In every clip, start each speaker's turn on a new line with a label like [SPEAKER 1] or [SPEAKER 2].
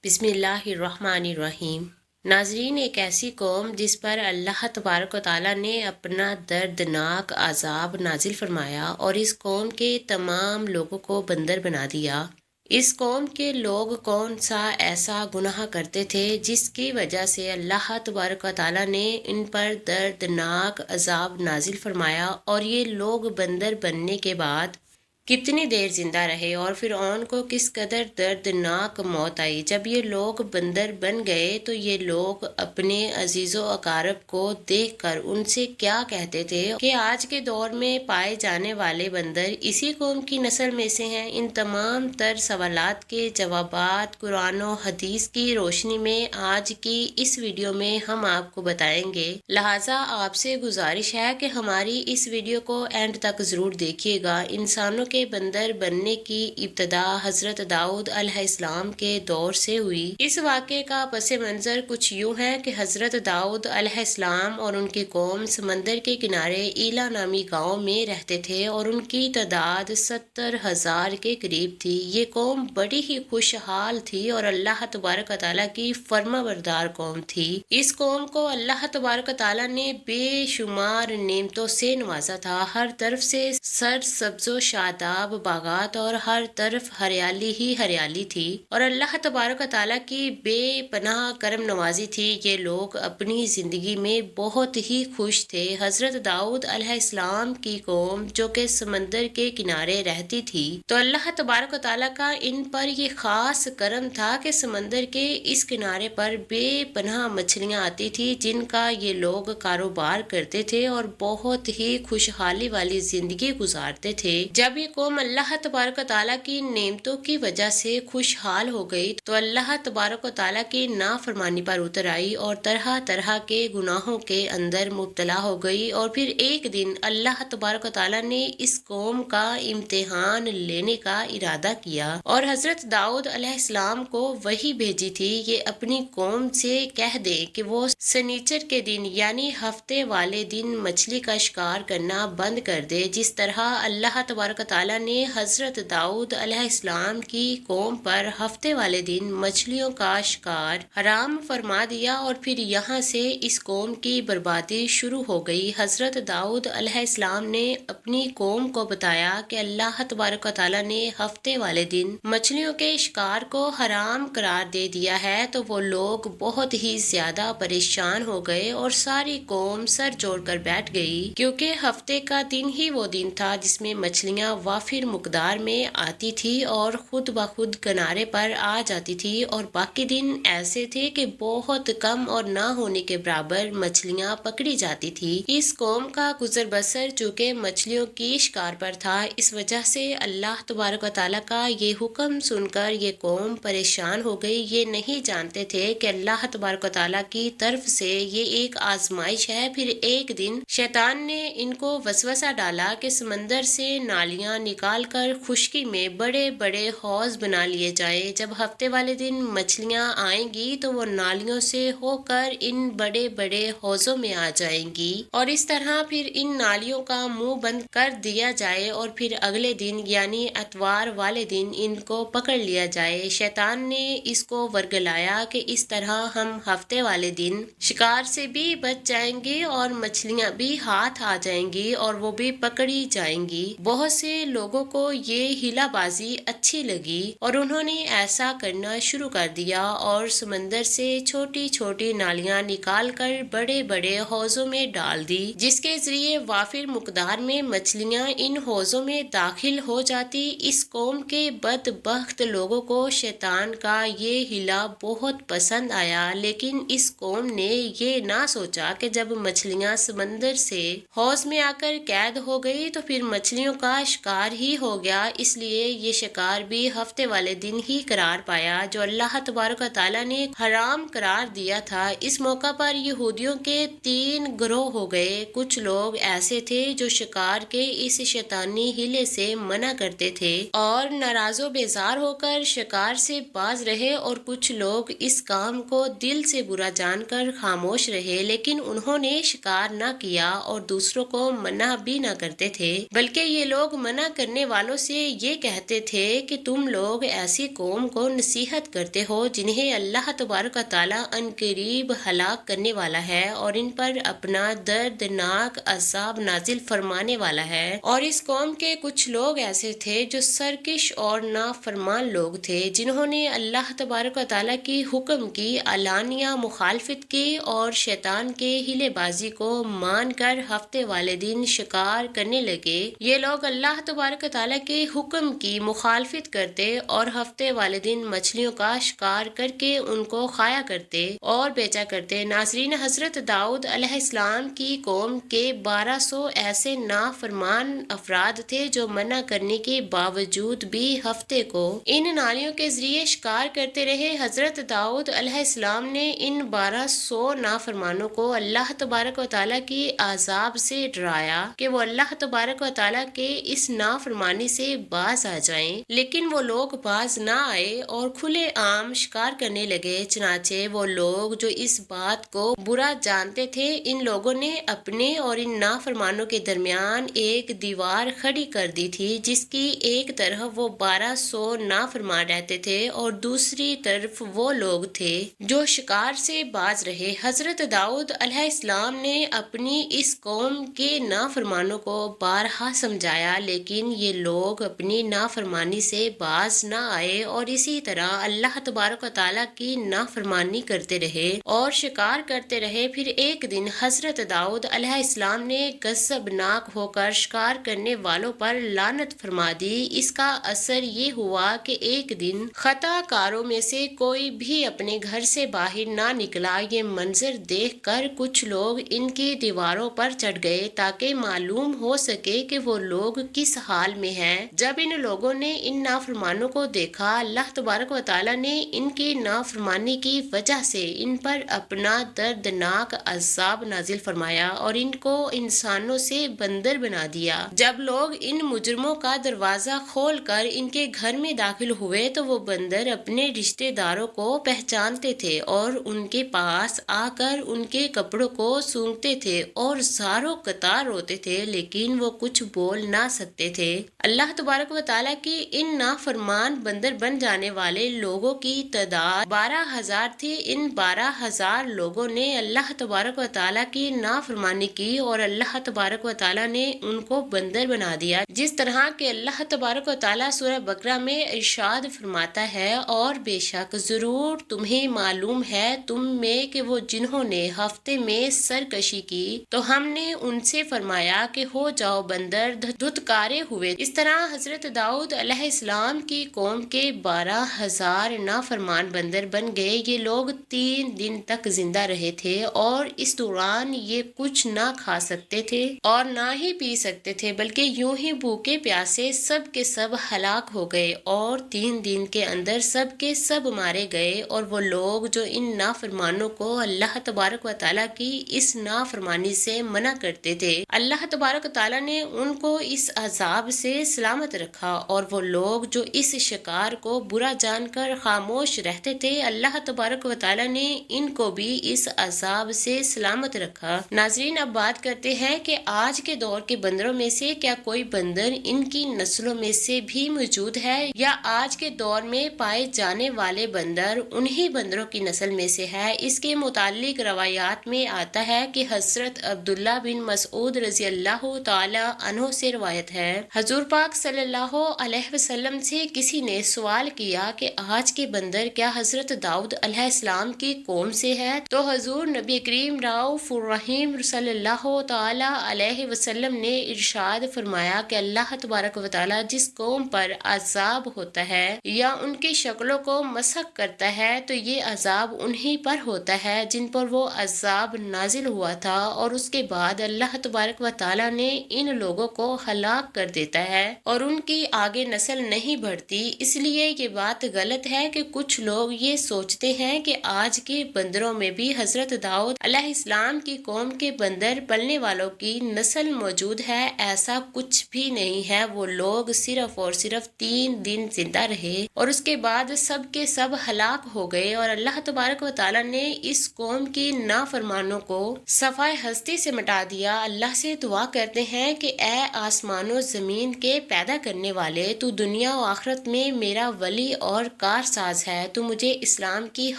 [SPEAKER 1] بسم اللہ الرحمن الرحیم۔ ناظرین، ایک ایسی قوم جس پر اللہ تبارک و تعالیٰ نے اپنا دردناک عذاب نازل فرمایا اور اس قوم کے تمام لوگوں کو بندر بنا دیا۔ اس قوم کے لوگ کون سا ایسا گناہ کرتے تھے جس کی وجہ سے اللہ تبارک و تعالیٰ نے ان پر دردناک عذاب نازل فرمایا، اور یہ لوگ بندر بننے کے بعد کتنی دیر زندہ رہے اور فرعون کو کس قدر دردناک موت آئی۔ جب یہ لوگ بندر بن گئے تو یہ لوگ اپنے عزیز و اقارب کو دیکھ کر ان سے کیا کہتے تھے کہ آج کے دور میں پائے جانے والے بندر اسی قوم کی نسل میں سے ہیں۔ ان تمام تر سوالات کے جوابات قرآن و حدیث کی روشنی میں آج کی اس ویڈیو میں ہم آپ کو بتائیں گے، لہٰذا آپ سے گزارش ہے کہ ہماری اس ویڈیو کو اینڈ تک ضرور دیکھیے گا۔ انسانوں کے بندر بننے کی ابتدا حضرت داؤد علیہ السلام کے دور سے ہوئی۔ اس واقعے کا پس منظر کچھ یوں ہے کہ حضرت داؤد علیہ السلام اور ان کی قوم سمندر کے کنارے ایلا نامی گاؤں میں رہتے تھے اور ان کی تعداد 70,000 کے قریب تھی۔ یہ قوم بڑی ہی خوشحال تھی اور اللہ تبارک و تعالیٰ کی فرما بردار قوم تھی۔ اس قوم کو اللہ تبارک و تعالیٰ نے بے شمار نعمتوں سے نوازا تھا۔ ہر طرف سے سرسبز و شاداب باغات اور ہر طرف ہریالی ہی ہریالی تھی، اور اللہ تبارک و تعالیٰ کی بے پناہ کرم نوازی تھی۔ یہ لوگ اپنی زندگی میں بہت ہی خوش تھے۔ حضرت داؤد علیہ السلام کی قوم جو کہ سمندر کے کنارے رہتی تھی، تو اللہ تبارک و تعالیٰ کا ان پر یہ خاص کرم تھا کہ سمندر کے اس کنارے پر بے پناہ مچھلیاں آتی تھی جن کا یہ لوگ کاروبار کرتے تھے اور بہت ہی خوشحالی والی زندگی گزارتے تھے۔ جب یہ قوم اللہ تبارک و تعالیٰ کی نعمتوں کی وجہ سے خوشحال ہو گئی تو اللہ تبارک و تعالیٰ کی نافرمانی پر اتر آئی اور طرح طرح کے گناہوں کے اندر مبتلا ہو گئی، اور پھر ایک دن اللہ تبارک و تعالیٰ نے اس قوم کا امتحان لینے کا ارادہ کیا اور حضرت داؤد علیہ السلام کو وحی بھیجی تھی۔ یہ اپنی قوم سے کہہ دے کہ وہ سنیچر کے دن یعنی ہفتے والے دن مچھلی کا شکار کرنا بند کر دے، جس طرح اللہ تبارک و تعالیٰ نے حضرت داؤد علیہ السلام کی قوم پر ہفتے والے دن مچھلیوں کا شکار حرام فرما دیا، اور پھر یہاں سے اس قوم کی بربادی شروع ہو گئی۔ حضرت داؤد علیہ السلام نے اپنی قوم کو بتایا کہ اللہ تبارک و تعالیٰ نے ہفتے والے دن مچھلیوں کے شکار کو حرام قرار دے دیا ہے، تو وہ لوگ بہت ہی زیادہ پریشان ہو گئے اور ساری قوم سر جوڑ کر بیٹھ گئی، کیونکہ ہفتے کا دن ہی وہ دن تھا جس میں مچھلیاں وافر مقدار میں آتی تھی اور خود بخود کنارے پر آ جاتی تھی، اور باقی دن ایسے تھے کہ بہت کم اور نہ ہونے کے برابر مچھلیاں پکڑی جاتی تھی۔ اس قوم کا گزر بسر چونکہ مچھلیوں کی شکار پر تھا، اس وجہ سے اللہ تبارک و تعالیٰ کا یہ حکم سن کر یہ قوم پریشان ہو گئی۔ یہ نہیں جانتے تھے کہ اللہ تبارک و تعالیٰ کی طرف سے یہ ایک آزمائش ہے۔ پھر ایک دن شیطان نے ان کو وسوسہ ڈالا کہ سمندر سے نالیاں نکال کر خشکی میں بڑے بڑے حوض بنا لیے جائیں۔ جب ہفتے والے دن مچھلیاں آئیں گی تو وہ نالیوں سے ہو کر ان بڑے بڑے حوضوں میں آ جائیں گی، اور اس طرح پھر ان نالیوں کا منہ بند کر دیا جائے، اور پھر اگلے دن یعنی اتوار والے دن ان کو پکڑ لیا جائے۔ شیطان نے اس کو ورگلایا کہ اس طرح ہم ہفتے والے دن شکار سے بھی بچ جائیں گے اور مچھلیاں بھی ہاتھ آ جائیں گی اور وہ بھی پکڑی جائیں گی۔ بہت سے لوگوں کو یہ ہیلا بازی اچھی لگی اور انہوں نے ایسا کرنا شروع کر دیا اور سمندر سے چھوٹی چھوٹی نالیاں نکال کر بڑے بڑے حوضوں میں ڈال دی، جس کے ذریعے وافر مقدار میں مچھلیاں ان حوضوں میں داخل ہو جاتی۔ اس قوم کے بدبخت لوگوں کو شیطان کا یہ ہیلا بہت پسند آیا، لیکن اس قوم نے یہ نہ سوچا کہ جب مچھلیاں سمندر سے حوض میں آ کر قید ہو گئی تو پھر مچھلیوں کا شکار ہی ہو گیا، اس لیے یہ شکار بھی ہفتے والے دن ہی قرار پایا جو اللہ تبارک و تعالیٰ نے حرام قرار دیا تھا۔ اس موقع پر یہودیوں کے 3 گروہ ہو گئے۔ کچھ لوگ ایسے تھے جو شکار کے اس شیطانی ہیلے سے منع کرتے تھے اور ناراض و بیزار ہو کر شکار سے باز رہے، اور کچھ لوگ اس کام کو دل سے برا جان کر خاموش رہے، لیکن انہوں نے شکار نہ کیا اور دوسروں کو منع بھی نہ کرتے تھے، بلکہ یہ لوگ منع منع کرنے والوں سے یہ کہتے تھے کہ تم لوگ ایسی قوم کو نصیحت کرتے ہو جنہیں اللہ تبارک و تعالیٰ عنقریب ہلاک کرنے والا ہے اور ان پر اپنا دردناک عذاب نازل فرمانے والا ہے۔ اور اس قوم کے کچھ لوگ ایسے تھے جو سرکش اور نافرمان لوگ تھے، جنہوں نے اللہ تبارک و تعالیٰ کی حکم کی علانیہ مخالفت کی اور شیطان کے ہیلے بازی کو مان کر ہفتے والے دن شکار کرنے لگے۔ یہ لوگ اللہ تبارک و تعالیٰ کے حکم کی مخالفت کرتے اور ہفتے والے دن مچھلیوں کا شکار کر کے ان کو کھایا کرتے اور بیچا کرتے۔ ناظرین، حضرت داؤد علیہ السلام کی قوم کے 1200 ایسے نافرمان افراد تھے جو منع کرنے کے باوجود بھی ہفتے کو ان نالیوں کے ذریعے شکار کرتے رہے۔ حضرت داؤد علیہ السلام نے ان 1200 نافرمانوں کو اللہ تبارک و تعالیٰ کی عذاب سے ڈرایا کہ وہ اللہ تبارک و تعالیٰ کے اس نافرمانی سے باز آ جائیں، لیکن وہ لوگ باز نہ آئے اور کھلے عام شکار کرنے لگے۔ چنانچہ وہ لوگ جو اس بات کو برا جانتے تھے، ان لوگوں نے اپنے اور ان نافرمانوں کے درمیان ایک دیوار کھڑی کر دی تھی، جس کی ایک طرف وہ 1200 نافرمان رہتے تھے اور دوسری طرف وہ لوگ تھے جو شکار سے باز رہے۔ حضرت داؤد علیہ السلام نے اپنی اس قوم کے نافرمانوں کو بارہا سمجھایا، لیکن یہ لوگ اپنی نافرمانی سے باز نہ آئے اور اسی طرح اللہ تبارک و تعالیٰ کی نافرمانی کرتے رہے اور شکار کرتے رہے۔ پھر ایک دن حضرت داؤد علیہ السلام نے غضبناک ہو کر شکار کرنے والوں پر لعنت فرما دی۔ اس کا اثر یہ ہوا کہ ایک دن خطا کاروں میں سے کوئی بھی اپنے گھر سے باہر نہ نکلا۔ یہ منظر دیکھ کر کچھ لوگ ان کی دیواروں پر چڑھ گئے تاکہ معلوم ہو سکے کہ وہ لوگ کس حال میں ہیں۔ جب ان لوگوں نے ان نافرمانوں کو دیکھا، اللہ تبارک و تعالیٰ نے ان کی نافرمانی کی وجہ سے ان پر اپنا دردناک عذاب نازل فرمایا اور ان کو انسانوں سے بندر بنا دیا۔ جب لوگ ان مجرموں کا دروازہ کھول کر ان کے گھر میں داخل ہوئے تو وہ بندر اپنے رشتہ داروں کو پہچانتے تھے اور ان کے پاس آ کر ان کے کپڑوں کو سونگھتے تھے اور زاروں قطار روتے تھے، لیکن وہ کچھ بول نہ سکتے تھے۔ اللہ تبارک و تعالیٰ کی ان نافرمان بندر بن جانے والے لوگوں کی تعداد 12,000 تھی۔ ان 12,000 لوگوں نے اللہ تبارک و تعالیٰ کی نافرمانی کی اور اللہ تبارک و تعالیٰ نے ان کو بندر بنا دیا، جس طرح کہ اللہ تبارک و تعالیٰ سورہ بقرہ میں ارشاد فرماتا ہے، اور بے شک ضرور تمہیں معلوم ہے تم میں کہ وہ جنہوں نے ہفتے میں سرکشی کی تو ہم نے ان سے فرمایا کہ ہو جاؤ بندر دھتکارے ہوئے۔ اس طرح حضرت داؤد علیہ السلام کی قوم کے 12,000 نافرمان بندر بن گئے۔ یہ لوگ 3 دن تک زندہ رہے تھے اور اس دوران یہ کچھ نہ کھا سکتے تھے اور نہ ہی پی سکتے تھے، بلکہ یوں ہی بھوکے پیاسے سب کے سب ہلاک ہو گئے اور 3 دن کے اندر سب کے سب مارے گئے۔ اور وہ لوگ جو ان نافرمانوں کو اللہ تبارک و تعالیٰ کی اس نافرمانی سے منع کرتے تھے، اللہ تبارک و تعالیٰ نے ان کو اس عذاب سے سلامت رکھا، اور وہ لوگ جو اس شکار کو برا جان کر خاموش رہتے تھے، اللہ تبارک و تعالیٰ نے ان کو بھی اس عذاب سے سلامت رکھا۔ ناظرین، اب بات کرتے ہیں کہ آج کے دور کے بندروں میں سے کیا کوئی بندر ان کی نسلوں میں سے بھی موجود ہے، یا آج کے دور میں پائے جانے والے بندر انہی بندروں کی نسل میں سے ہے؟ اس کے متعلق روایات میں آتا ہے کہ حضرت عبداللہ بن مسعود رضی اللہ تعالی عنہ سے روایت ہے، حضور پاک صلی اللہ علیہ وسلم سے کسی نے سوال کیا کہ آج کے بندر کیا حضرت داؤد علیہ السلام کی قوم سے ہے؟ تو حضور نبی کریم رؤوف الرحیم صلی اللہ تعالی علیہ وسلم نے ارشاد فرمایا کہ اللہ تبارک و تعالی جس قوم پر عذاب ہوتا ہے یا ان کی شکلوں کو مسخ کرتا ہے تو یہ عذاب انہی پر ہوتا ہے جن پر وہ عذاب نازل ہوا تھا، اور اس کے بعد اللہ تبارک و تعالی نے ان لوگوں کو ہلاک کر دیتا ہے اور ان کی آگے نسل نہیں بڑھتی۔ اس لیے یہ بات غلط ہے کہ کچھ لوگ یہ سوچتے ہیں کہ آج کے بندروں میں بھی حضرت داؤد علیہ السلام کی قوم کے بندر پلنے والوں کی نسل موجود ہے۔ ایسا کچھ بھی نہیں ہے۔ وہ لوگ صرف اور صرف 3 دن زندہ رہے اور اس کے بعد سب کے سب ہلاک ہو گئے، اور اللہ تبارک و تعالیٰ نے اس قوم کی نافرمانوں کو صفحہ ہستی سے مٹا دیا۔ اللہ سے دعا کرتے ہیں کہ اے آسمان و زمین کے پیدا کرنے والے، تو دنیا و آخرت میں میرا ولی اور کارساز ہے، تو مجھے اسلام کی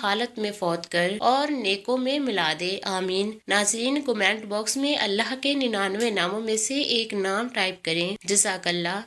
[SPEAKER 1] حالت میں فوت کر اور نیکوں میں ملا دے، آمین۔ ناظرین، کومنٹ باکس میں اللہ کے 99 ناموں میں سے ایک نام ٹائپ کریں۔ جزاک اللہ۔